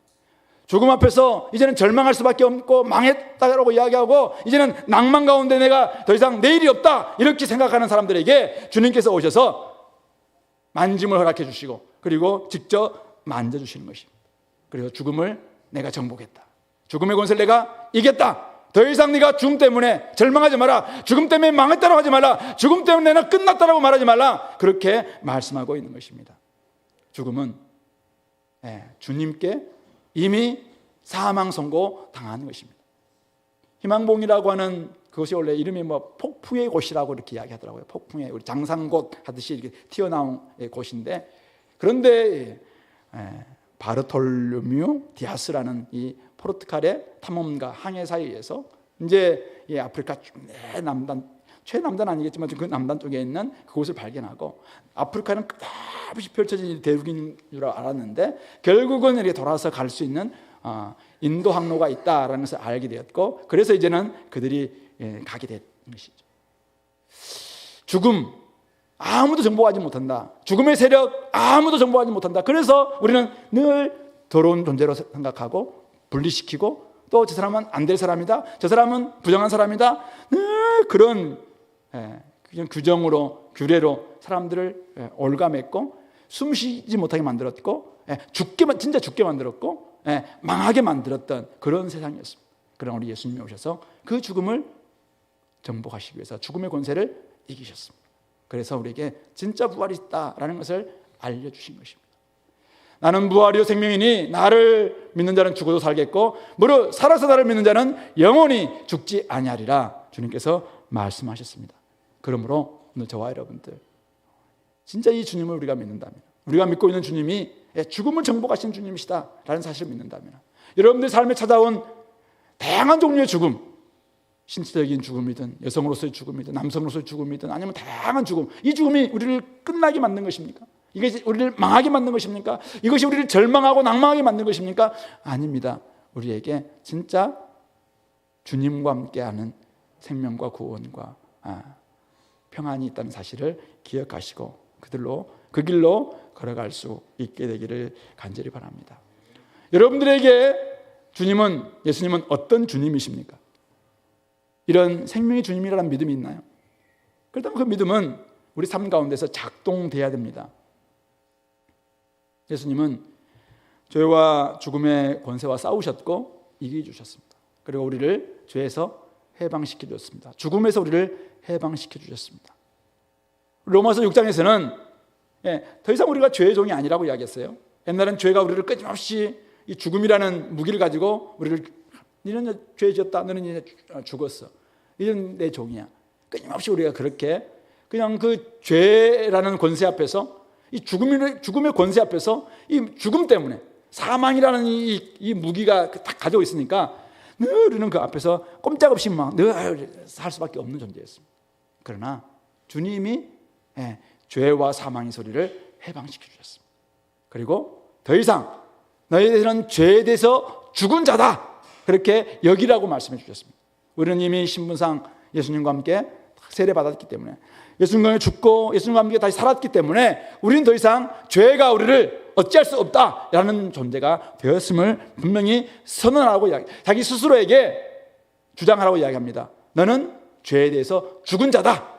죽음 앞에서 이제는 절망할 수밖에 없고 망했다고 이야기하고 이제는 낭만 가운데 내가 더 이상 내일이 없다 이렇게 생각하는 사람들에게 주님께서 오셔서 만짐을 허락해 주시고 그리고 직접 만져주시는 것입니다. 그리고 죽음을 내가 정복했다. 죽음의 권세를 내가 이겼다. 더 이상 네가 죽음 때문에 절망하지 마라. 죽음 때문에 망했다고 하지 말라. 죽음 때문에 내가 끝났다고 말하지 말라. 그렇게 말씀하고 있는 것입니다. 죽음은 주님께 이미 사망 선고 당하는 것입니다. 희망봉이라고 하는 그것이 원래 이름이 폭풍의 곳이라고 이렇게 이야기하더라고요. 폭풍의, 우리 장상곳 하듯이 이렇게 튀어나온 곳인데, 그런데 바르톨로뮤 디아스라는 이 포르투갈의 탐험가 항해사에 의해서 이제 이 아프리카 남단, 최남단 아니겠지만 그 남단 쪽에 있는 그곳을 발견하고, 아프리카는 끝없이 펼쳐진 대륙인 줄 알았는데 결국은 이렇게 돌아서 갈 수 있는 인도 항로가 있다라는 것을 알게 되었고, 그래서 이제는 그들이 가게 된 것이죠. 죽음 아무도 정복하지 못한다. 죽음의 세력 아무도 정복하지 못한다. 그래서 우리는 늘 더러운 존재로 생각하고 분리시키고, 또 저 사람은 안 될 사람이다, 저 사람은 부정한 사람이다, 늘 그런 규정으로, 규례로 사람들을 올가맸고 숨쉬지 못하게 만들었고, 진짜 죽게 만들었고, 망하게 만들었던 그런 세상이었습니다. 그러나 우리 예수님이 오셔서 그 죽음을 정복하시기 위해서 죽음의 권세를 이기셨습니다. 그래서 우리에게 진짜 부활이 있다라는 것을 알려주신 것입니다. 나는 부활이요 생명이니 나를 믿는 자는 죽어도 살겠고 무릇 살아서 나를 믿는 자는 영원히 죽지 아니하리라 주님께서 말씀하셨습니다. 그러므로 오늘 저와 여러분들 진짜 이 주님을 우리가 믿는다면, 우리가 믿고 있는 주님이 죽음을 정복하신 주님이시다라는 사실을 믿는다면, 여러분들 삶에 찾아온 다양한 종류의 죽음, 신체적인 죽음이든 여성으로서의 죽음이든 남성으로서의 죽음이든 아니면 다양한 죽음, 이 죽음이 우리를 끝나게 만든 것입니까? 이게 우리를 망하게 만든 것입니까? 이것이 우리를 절망하고 낭망하게 만든 것입니까? 아닙니다. 우리에게 진짜 주님과 함께하는 생명과 구원과 평안이 있다는 사실을 기억하시고 그 길로 걸어갈 수 있게 되기를 간절히 바랍니다. 여러분들에게 예수님은 어떤 주님이십니까? 이런 생명의 주님이라는 믿음이 있나요? 그렇다면 그 믿음은 우리 삶 가운데서 작동돼야 됩니다. 예수님은 죄와 죽음의 권세와 싸우셨고 이겨주셨습니다. 그리고 우리를 죄에서 해방시켜 주셨습니다. 죽음에서 우리를 해방시켜 주셨습니다. 로마서 6장에서는 더 이상 우리가 죄의 종이 아니라고 이야기했어요. 옛날엔 죄가 우리를 끊임없이 이 죽음이라는 무기를 가지고 우리를, 너는 죄 지었다, 너는 이제 죽었어, 이건 내 종이야. 끊임없이 우리가 그렇게 그냥 그 죄라는 권세 앞에서, 이 죽음의 권세 앞에서, 이 죽음 때문에 사망이라는 이 무기가 딱 가지고 있으니까 늘 우리는 그 앞에서 꼼짝없이 막 늘 살 수밖에 없는 존재였습니다. 그러나 주님이 죄와 사망의 소리를 해방시켜 주셨습니다. 그리고 더 이상 너희들은 죄에 대해서 죽은 자다, 그렇게 여기라고 말씀해 주셨습니다. 우리는 이미 신분상 예수님과 함께 세례받았기 때문에, 예수님과 죽고 예수님과 함께 다시 살았기 때문에 우리는 더 이상 죄가 우리를 어찌할 수 없다라는 존재가 되었음을 분명히 선언하고 자기 스스로에게 주장하라고 이야기합니다. 너는 죄에 대해서 죽은 자다.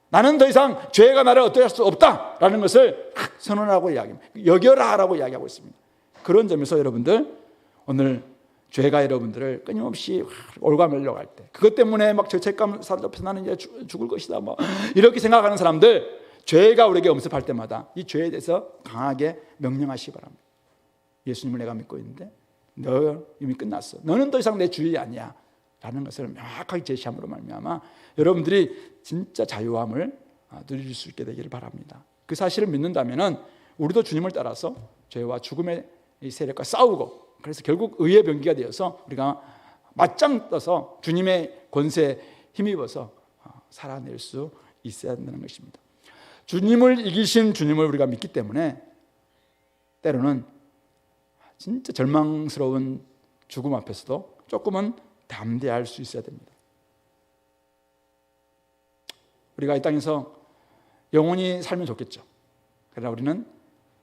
나는 더 이상 죄가 나를 어찌할 수 없다라는 것을 선언하고 이야기합니다. 여겨라라고 이야기하고 있습니다. 그런 점에서 여러분들, 오늘 죄가 여러분들을 끊임없이 올가매려고 할 때, 그것 때문에 막 죄책감 사로잡혀서 나는 이제 죽을 것이다, 뭐 이렇게 생각하는 사람들, 죄가 우리에게 엄습할 때마다 이 죄에 대해서 강하게 명령하시기 바랍니다. 예수님을 내가 믿고 있는데 너 이미 끝났어, 너는 더 이상 내 주인이 아니야 라는 것을 명확하게 제시함으로 말미암아 여러분들이 진짜 자유함을 누릴 수 있게 되기를 바랍니다. 그 사실을 믿는다면 우리도 주님을 따라서 죄와 죽음의 세력과 싸우고, 그래서 결국 의의 병기가 되어서 우리가 맞짱 떠서 주님의 권세에 힘입어서 살아낼 수 있어야 한다는 것입니다. 주님을 이기신 주님을 우리가 믿기 때문에 때로는 진짜 절망스러운 죽음 앞에서도 조금은 담대할 수 있어야 됩니다. 우리가 이 땅에서 영원히 살면 좋겠죠. 그러나 우리는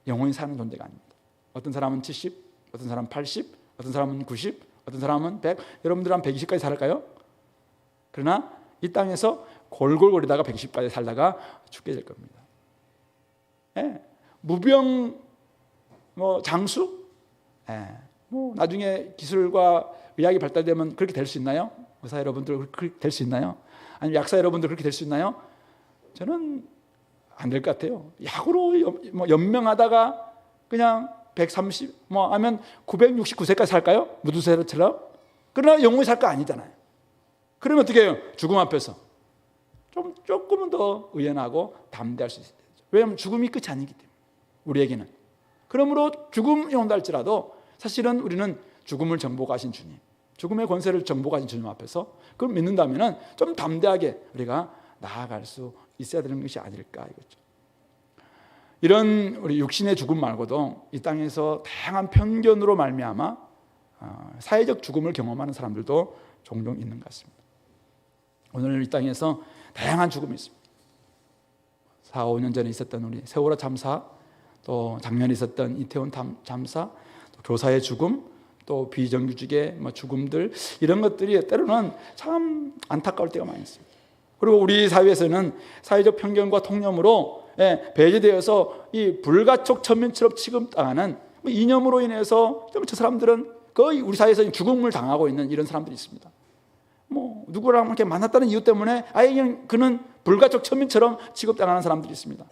영원히 사는 존재가 아닙니다. 어떤 사람은 70, 어떤 사람은 80, 어떤 사람은 90, 어떤 사람은 100. 여러분들 한 120까지 살까요? 그러나 이 땅에서 골골거리다가 110까지 살다가 죽게 될 겁니다. 무병 장수, 뭐 나중에 기술과 의학이 발달되면 그렇게 될 수 있나요? 의사 여러분들 그렇게 될 수 있나요? 아니면 약사 여러분들 그렇게 될 수 있나요? 저는 안 될 것 같아요. 약으로 연명하다가 그냥 130, 하면 969세까지 살까요? 무두세로처럼? 그러나 영원히 살 거 아니잖아요. 그러면 어떻게 해요? 죽음 앞에서 조금은 더 의연하고 담대할 수 있어요. 왜냐하면 죽음이 끝이 아니기 때문에 우리에게는. 그러므로 죽음이 온다 할지라도 사실은 우리는 죽음을 정복하신 주님, 죽음의 권세를 정복하신 주님 앞에서 그걸 믿는다면 좀 담대하게 우리가 나아갈 수 있어야 되는 것이 아닐까 이거죠. 이런 우리 육신의 죽음 말고도 이 땅에서 다양한 편견으로 말미암아 사회적 죽음을 경험하는 사람들도 종종 있는 것 같습니다. 오늘 이 땅에서 다양한 죽음이 있습니다. 4, 5년 전에 있었던 우리 세월호 참사, 또 작년에 있었던 이태원 참사, 또 교사의 죽음, 또 비정규직의 죽음들, 이런 것들이 때로는 참 안타까울 때가 많이 있습니다. 그리고 우리 사회에서는 사회적 편견과 통념으로 배제되어서 이 불가촉 천민처럼 취급당하는 이념으로 인해서 저 사람들은 거의 우리 사회에서 죽음을 당하고 있는 이런 사람들이 있습니다. 누구랑 이렇게 만났다는 이유 때문에 아예 그냥 그는 불가촉 천민처럼 취급당하는 사람들이 있습니다.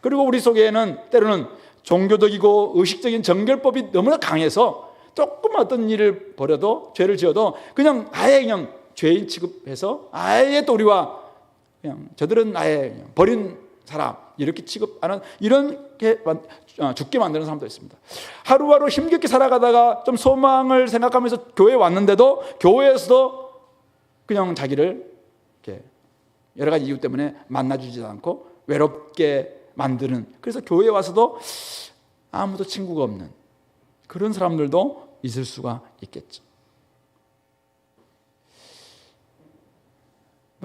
그리고 우리 속에는 때로는 종교적이고 의식적인 정결법이 너무나 강해서 조금 어떤 일을 벌여도, 죄를 지어도 그냥 아예 그냥 죄인 취급해서 아예 또 우리와 그냥 저들은 아예 그냥 버린 사람 이렇게 취급하는, 이렇게 죽게 만드는 사람도 있습니다. 하루하루 힘겹게 살아가다가 좀 소망을 생각하면서 교회에 왔는데도 교회에서도 그냥 자기를 이렇게 여러 가지 이유 때문에 만나주지 않고 외롭게 만드는, 그래서 교회에 와서도 아무도 친구가 없는 그런 사람들도 있을 수가 있겠죠.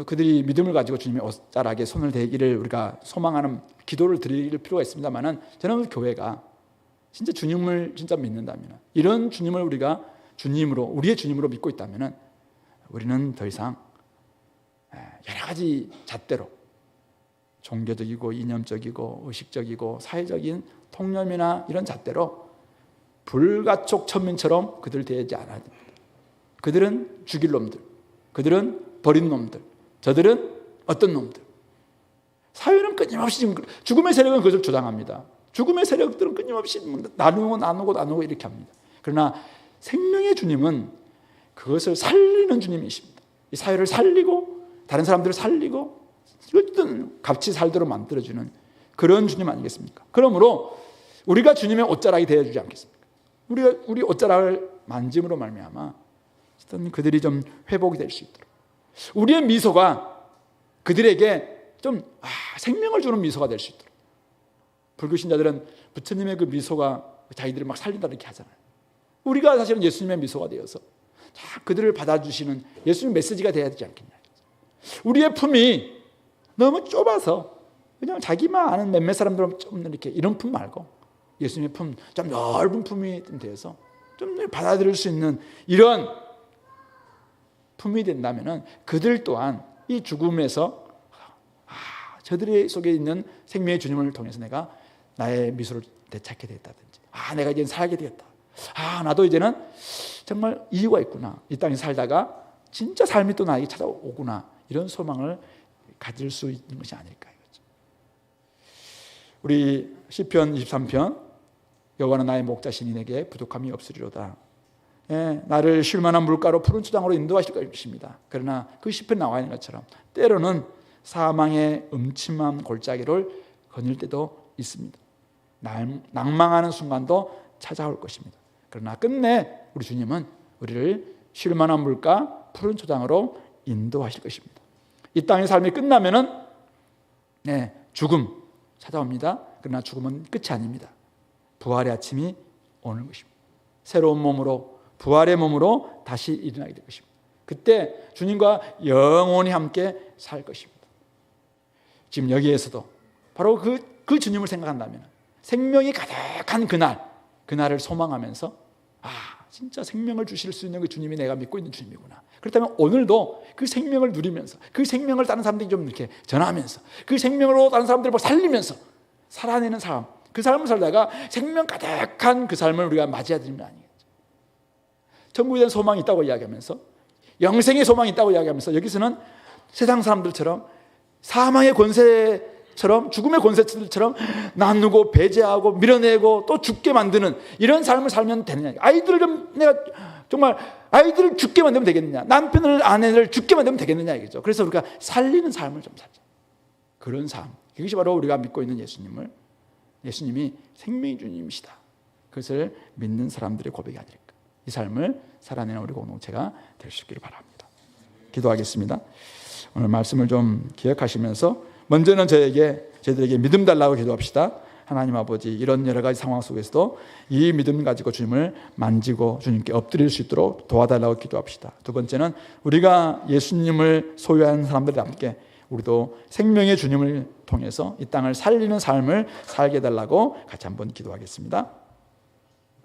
그들이 믿음을 가지고 주님의 옷자락에 손을 대기를 우리가 소망하는 기도를 드릴 필요가 있습니다만은, 저는 교회가 진짜 주님을 진짜 믿는다면, 이런 주님을 우리가 주님으로, 우리의 주님으로 믿고 있다면 우리는 더 이상 여러 가지 잣대로 종교적이고 이념적이고 의식적이고 사회적인 통념이나 이런 잣대로 불가촉 천민처럼 그들 대하지 않아야 됩니다. 그들은 죽일 놈들, 그들은 버린 놈들, 저들은 어떤 놈들. 사회는 끊임없이 지금 죽음의 세력은 그것을 주장합니다. 죽음의 세력들은 끊임없이 나누고 이렇게 합니다. 그러나 생명의 주님은 그것을 살리는 주님이십니다. 이 사회를 살리고 다른 사람들을 살리고 어떤 같이 살도록 만들어주는 그런 주님 아니겠습니까? 그러므로 우리가 주님의 옷자락이 되어주지 않겠습니까? 우리가 우리 옷자락을 만짐으로 말미암아 어떤 그들이 좀 회복이 될 수 있도록, 우리의 미소가 그들에게 좀 생명을 주는 미소가 될 수 있도록. 불교 신자들은 부처님의 그 미소가 자기들을 막 살린다 이렇게 하잖아요. 우리가 사실은 예수님의 미소가 되어서 그들을 받아주시는 예수님 메시지가 돼야 되지 않겠냐. 우리의 품이 너무 좁아서 그냥 자기만 아는 몇몇 사람들은 좀 이렇게 이런 품 말고 예수님의 품, 좀 넓은 품이 좀 되어서 좀 받아들일 수 있는 이런 품이 된다면 그들 또한 이 죽음에서 저들의 속에 있는 생명의 주님을 통해서 내가 나의 미소를 되찾게 됐다든지, 내가 이제 살게 되었다. 나도 이제는 정말 이유가 있구나. 이 땅에 살다가 진짜 삶이 또 나에게 찾아오구나. 이런 소망을 가질 수 있는 것이 아닐까. 우리 시편 23편, 여호와는 나의 목자시니 내게 부족함이 없으리로다. 나를 쉴만한 물가로 푸른 초장으로 인도하실 것입니다. 그러나 그 시편에 나와 있는 것처럼 때로는 사망의 음침한 골짜기를 거닐 때도 있습니다. 낭망하는 순간도 찾아올 것입니다. 그러나 끝내 우리 주님은 우리를 쉴만한 물가 푸른 초장으로 인도하실 것입니다. 이 땅의 삶이 끝나면은 죽음 찾아옵니다. 그러나 죽음은 끝이 아닙니다. 부활의 아침이 오는 것입니다. 새로운 몸으로, 부활의 몸으로 다시 일어나게 될 것입니다. 그때 주님과 영원히 함께 살 것입니다. 지금 여기에서도 바로 그 주님을 생각한다면 생명이 가득한 그날을 소망하면서 진짜 생명을 주실 수 있는 그 주님이 내가 믿고 있는 주님이구나. 그렇다면 오늘도 그 생명을 누리면서, 그 생명을 다른 사람들이 좀 이렇게 전하면서, 그 생명으로 다른 사람들을 살리면서 살아내는 삶, 그 삶을 살다가 생명 가득한 그 삶을 우리가 맞이해야 되는 거 아니겠죠. 천국에 대한 소망이 있다고 이야기하면서, 영생의 소망이 있다고 이야기하면서, 여기서는 세상 사람들처럼 사망의 권세처럼, 죽음의 권세들처럼 나누고 배제하고 밀어내고 또 죽게 만드는 이런 삶을 살면 되느냐. 아이들을 좀 내가 정말 아이들을 죽게 만들면 되겠느냐, 남편을 아내를 죽게 만들면 되겠느냐 이거죠. 그래서 우리가 살리는 삶을 좀 살자. 그런 삶, 이것이 바로 우리가 믿고 있는 예수님이 생명의 주님이시다, 그것을 믿는 사람들의 고백이 아닐까. 이 삶을 살아내는 우리 공동체가 될 수 있기를 바랍니다. 기도하겠습니다. 오늘 말씀을 좀 기억하시면서 먼저는 저희들에게 믿음 달라고 기도합시다. 하나님 아버지, 이런 여러 가지 상황 속에서도 이 믿음 가지고 주님을 만지고 주님께 엎드릴 수 있도록 도와달라고 기도합시다. 두 번째는 우리가 예수님을 소유한 사람들답게 우리도 생명의 주님을 통해서 이 땅을 살리는 삶을 살게 해달라고 같이 한번 기도하겠습니다.